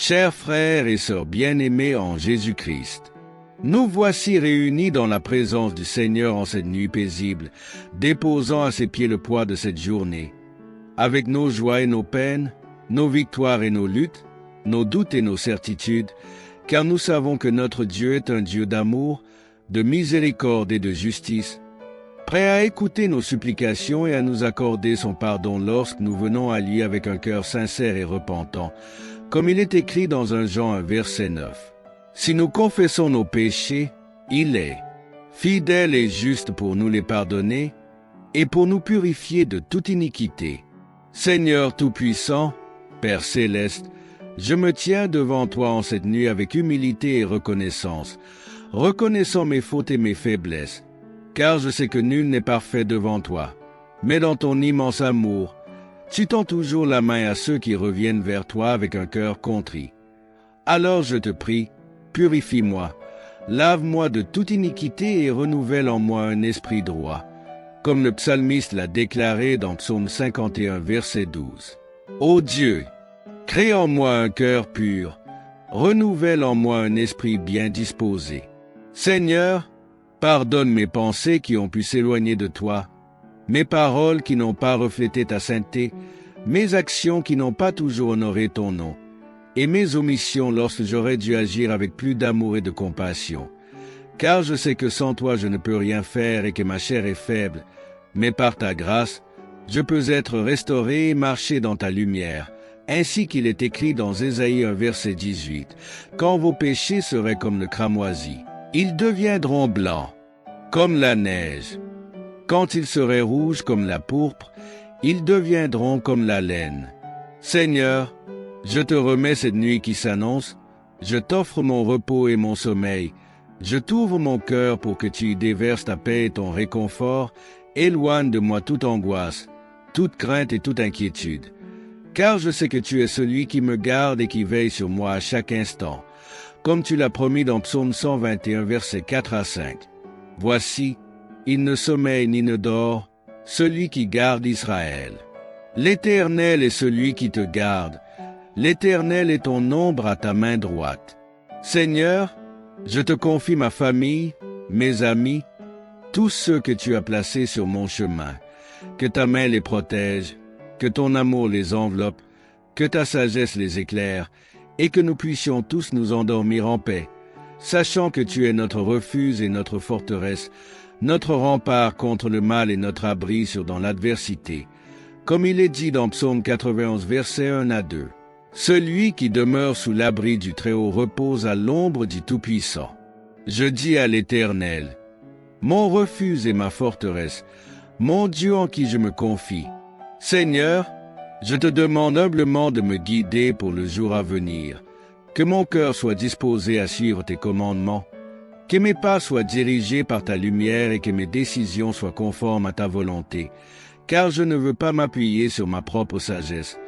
Chers frères et sœurs bien-aimés en Jésus-Christ, nous voici réunis dans la présence du Seigneur en cette nuit paisible, déposant à ses pieds le poids de cette journée. Avec nos joies et nos peines, nos victoires et nos luttes, nos doutes et nos certitudes, car nous savons que notre Dieu est un Dieu d'amour, de miséricorde et de justice, prêt à écouter nos supplications et à nous accorder son pardon lorsque nous venons à lui avec un cœur sincère et repentant, comme il est écrit dans 1 Jean 1 verset 9. Si nous confessons nos péchés, il est fidèle et juste pour nous les pardonner et pour nous purifier de toute iniquité. Seigneur Tout-Puissant, Père Céleste, je me tiens devant toi en cette nuit avec humilité et reconnaissance, reconnaissant mes fautes et mes faiblesses, car je sais que nul n'est parfait devant toi. Mais dans ton immense amour, tu tends toujours la main à ceux qui reviennent vers toi avec un cœur contrit. Alors je te prie, purifie-moi, lave-moi de toute iniquité et renouvelle en moi un esprit droit, comme le psalmiste l'a déclaré dans Psaume 51, verset 12. Ô Dieu, crée en moi un cœur pur, renouvelle en moi un esprit bien disposé. Seigneur, pardonne mes pensées qui ont pu s'éloigner de toi, mes paroles qui n'ont pas reflété ta sainteté, mes actions qui n'ont pas toujours honoré ton nom, et mes omissions lorsque j'aurais dû agir avec plus d'amour et de compassion. Car je sais que sans toi je ne peux rien faire et que ma chair est faible, mais par ta grâce, je peux être restauré et marcher dans ta lumière, ainsi qu'il est écrit dans Ésaïe 1 verset 18. Quand vos péchés seraient comme le cramoisi, ils deviendront blancs, comme la neige. Quand ils seraient rouges comme la pourpre, ils deviendront comme la laine. Seigneur, je te remets cette nuit qui s'annonce, je t'offre mon repos et mon sommeil, je t'ouvre mon cœur pour que tu y déverses ta paix et ton réconfort, éloigne de moi toute angoisse, toute crainte et toute inquiétude. Car je sais que tu es celui qui me garde et qui veille sur moi à chaque instant, comme tu l'as promis dans Psaume 121, versets 4 à 5. Voici, il ne sommeille ni ne dort, celui qui garde Israël. L'Éternel est celui qui te garde. L'Éternel est ton ombre à ta main droite. Seigneur, je te confie ma famille, mes amis, tous ceux que tu as placés sur mon chemin. Que ta main les protège, que ton amour les enveloppe, que ta sagesse les éclaire, et que nous puissions tous nous endormir en paix, sachant que tu es notre refuge et notre forteresse, notre rempart contre le mal et notre abri dans l'adversité. Comme il est dit dans Psaume 91, versets 1 à 2. Celui qui demeure sous l'abri du Très-Haut repose à l'ombre du Tout-Puissant. Je dis à l'Éternel, mon refuge et ma forteresse, mon Dieu en qui je me confie. Seigneur, je te demande humblement de me guider pour le jour à venir, que mon cœur soit disposé à suivre tes commandements, que mes pas soient dirigés par ta lumière et que mes décisions soient conformes à ta volonté, car je ne veux pas m'appuyer sur ma propre sagesse,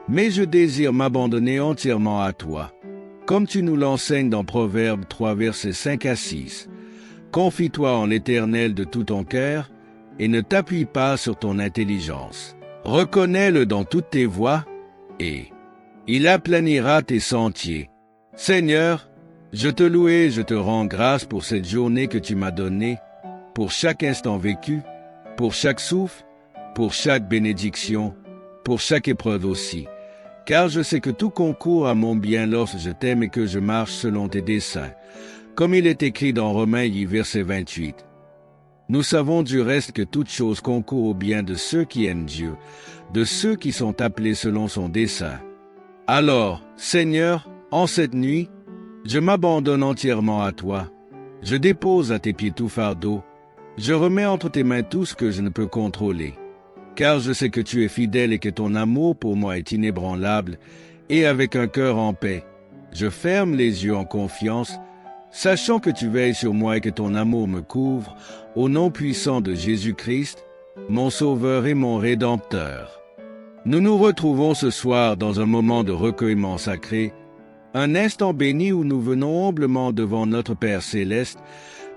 mais je désire m'abandonner entièrement à toi, comme tu nous l'enseignes dans Proverbes 3, versets 5 à 6. Confie-toi en l'Éternel de tout ton cœur et ne t'appuie pas sur ton intelligence. Reconnais-le dans toutes tes voies et il aplanira tes sentiers. Seigneur, je te loue et je te rends grâce pour cette journée que tu m'as donnée, pour chaque instant vécu, pour chaque souffle, pour chaque bénédiction, pour chaque épreuve aussi, car je sais que tout concourt à mon bien lorsque je t'aime et que je marche selon tes desseins, comme il est écrit dans Romains 8, verset 28. Nous savons du reste que toute chose concourt au bien de ceux qui aiment Dieu, de ceux qui sont appelés selon son dessein. Alors, Seigneur, en cette nuit, je m'abandonne entièrement à toi. Je dépose à tes pieds tout fardeau. Je remets entre tes mains tout ce que je ne peux contrôler. Car je sais que tu es fidèle et que ton amour pour moi est inébranlable, et avec un cœur en paix, je ferme les yeux en confiance, sachant que tu veilles sur moi et que ton amour me couvre, au nom puissant de Jésus-Christ, mon Sauveur et mon Rédempteur. Nous nous retrouvons ce soir dans un moment de recueillement sacré, un instant béni où nous venons humblement devant notre Père Céleste,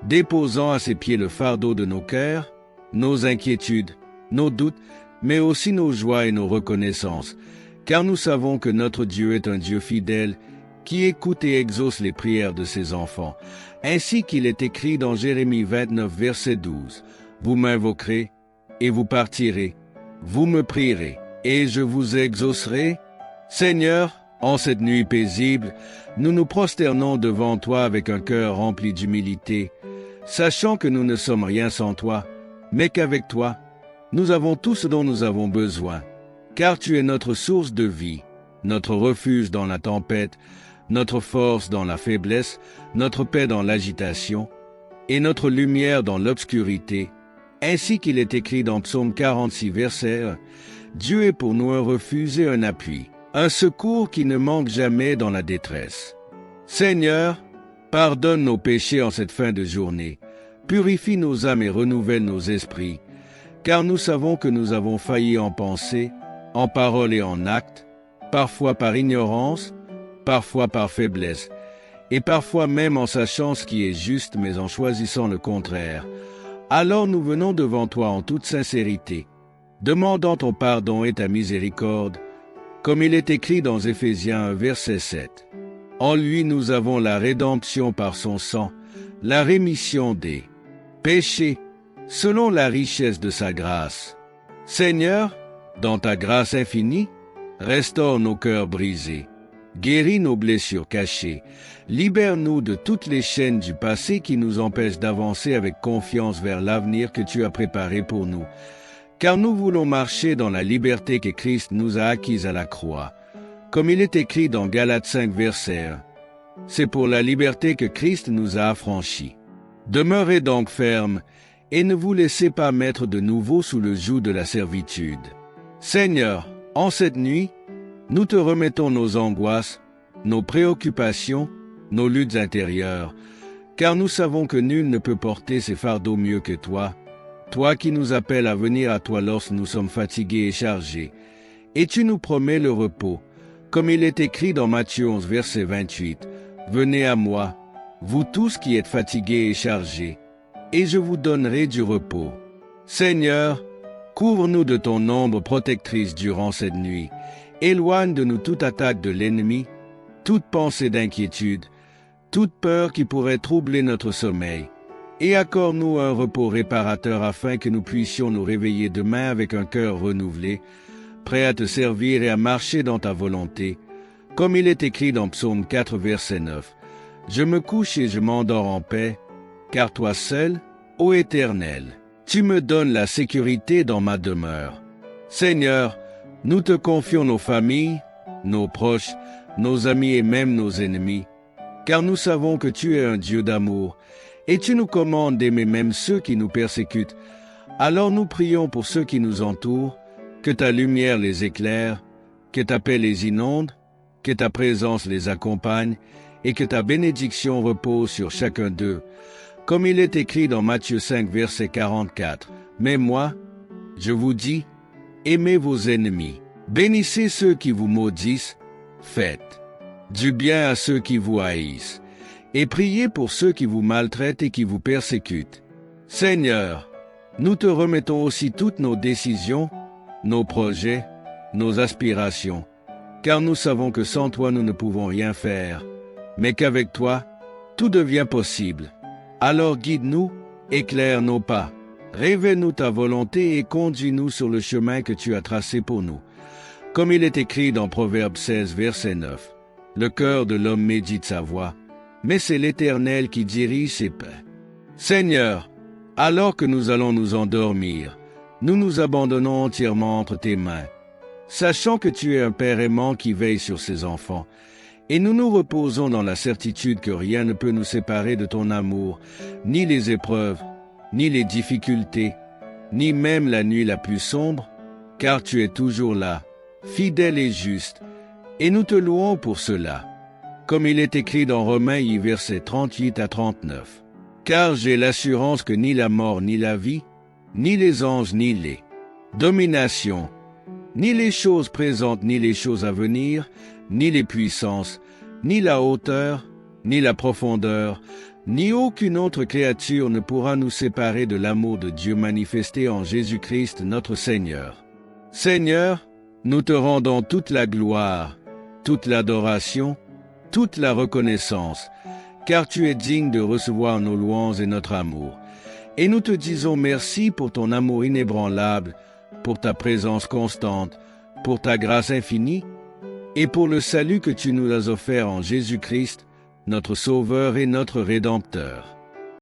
déposant à ses pieds le fardeau de nos cœurs, nos inquiétudes, nos doutes, mais aussi nos joies et nos reconnaissances, car nous savons que notre Dieu est un Dieu fidèle qui écoute et exauce les prières de ses enfants, ainsi qu'il est écrit dans Jérémie 29, verset 12. Vous m'invoquerez, et vous partirez. Vous me prierez, et je vous exaucerai. Seigneur, en cette nuit paisible, nous nous prosternons devant toi avec un cœur rempli d'humilité, sachant que nous ne sommes rien sans toi, mais qu'avec toi, nous avons tout ce dont nous avons besoin, car tu es notre source de vie, notre refuge dans la tempête, notre force dans la faiblesse, notre paix dans l'agitation, et notre lumière dans l'obscurité, ainsi qu'il est écrit dans Psaume 46, verset 1, « Dieu est pour nous un refuge et un appui, un secours qui ne manque jamais dans la détresse. » Seigneur, pardonne nos péchés en cette fin de journée, purifie nos âmes et renouvelle nos esprits, car nous savons que nous avons failli en pensée, en parole et en acte, parfois par ignorance, parfois par faiblesse, et parfois même en sachant ce qui est juste mais en choisissant le contraire. Alors nous venons devant toi en toute sincérité, demandant ton pardon et ta miséricorde, comme il est écrit dans Éphésiens 1, verset 7. En lui nous avons la rédemption par son sang, la rémission des péchés, selon la richesse de sa grâce. Seigneur, dans ta grâce infinie, restaure nos cœurs brisés, guéris nos blessures cachées, libère-nous de toutes les chaînes du passé qui nous empêchent d'avancer avec confiance vers l'avenir que tu as préparé pour nous, car nous voulons marcher dans la liberté que Christ nous a acquise à la croix. Comme il est écrit dans Galates 5, verset 1, « C'est pour la liberté que Christ nous a affranchis. Demeurez donc fermes et ne vous laissez pas mettre de nouveau sous le joug de la servitude. Seigneur, en cette nuit, nous te remettons nos angoisses, nos préoccupations, nos luttes intérieures, car nous savons que nul ne peut porter ces fardeaux mieux que toi, toi qui nous appelles à venir à toi lorsque nous sommes fatigués et chargés, et tu nous promets le repos, comme il est écrit dans Matthieu 11, verset 28, « Venez à moi, vous tous qui êtes fatigués et chargés, et je vous donnerai du repos. » Seigneur, couvre-nous de ton ombre protectrice durant cette nuit, éloigne de nous toute attaque de l'ennemi, toute pensée d'inquiétude, toute peur qui pourrait troubler notre sommeil, et accorde-nous un repos réparateur afin que nous puissions nous réveiller demain avec un cœur renouvelé, prêt à te servir et à marcher dans ta volonté, comme il est écrit dans Psaume 4, verset 9. « Je me couche et je m'endors en paix, car toi seul, ô Éternel, tu me donnes la sécurité dans ma demeure. » Seigneur, nous te confions nos familles, nos proches, nos amis et même nos ennemis, car nous savons que tu es un Dieu d'amour, et tu nous commandes d'aimer même ceux qui nous persécutent. Alors nous prions pour ceux qui nous entourent, que ta lumière les éclaire, que ta paix les inonde, que ta présence les accompagne, et que ta bénédiction repose sur chacun d'eux. Comme il est écrit dans Matthieu 5, verset 44, « Mais moi, je vous dis, aimez vos ennemis, bénissez ceux qui vous maudissent, faites du bien à ceux qui vous haïssent, et priez pour ceux qui vous maltraitent et qui vous persécutent. Seigneur, nous te remettons aussi toutes nos décisions, nos projets, nos aspirations, car nous savons que sans toi nous ne pouvons rien faire, mais qu'avec toi, tout devient possible. Alors guide-nous, éclaire nos pas, révèle-nous ta volonté et conduis-nous sur le chemin que tu as tracé pour nous. Comme il est écrit dans Proverbe 16, verset 9, « Le cœur de l'homme médite sa voie, mais c'est l'Éternel qui dirige ses pas. » Seigneur, alors que nous allons nous endormir, nous nous abandonnons entièrement entre tes mains, sachant que tu es un Père aimant qui veille sur ses enfants, et nous nous reposons dans la certitude que rien ne peut nous séparer de ton amour, ni les épreuves, ni les difficultés, ni même la nuit la plus sombre, car tu es toujours là, fidèle et juste, et nous te louons pour cela. Comme il est écrit dans Romains, versets 38 à 39. « Car j'ai l'assurance que ni la mort ni la vie, ni les anges ni les dominations, ni les choses présentes ni les choses à venir, ni les puissances, ni la hauteur, ni la profondeur, ni aucune autre créature ne pourra nous séparer de l'amour de Dieu manifesté en Jésus-Christ notre Seigneur. Seigneur, nous te rendons toute la gloire, toute l'adoration, toute la reconnaissance, car tu es digne de recevoir nos louanges et notre amour. Et nous te disons merci pour ton amour inébranlable, pour ta présence constante, pour ta grâce infinie, et pour le salut que tu nous as offert en Jésus-Christ, notre Sauveur et notre Rédempteur.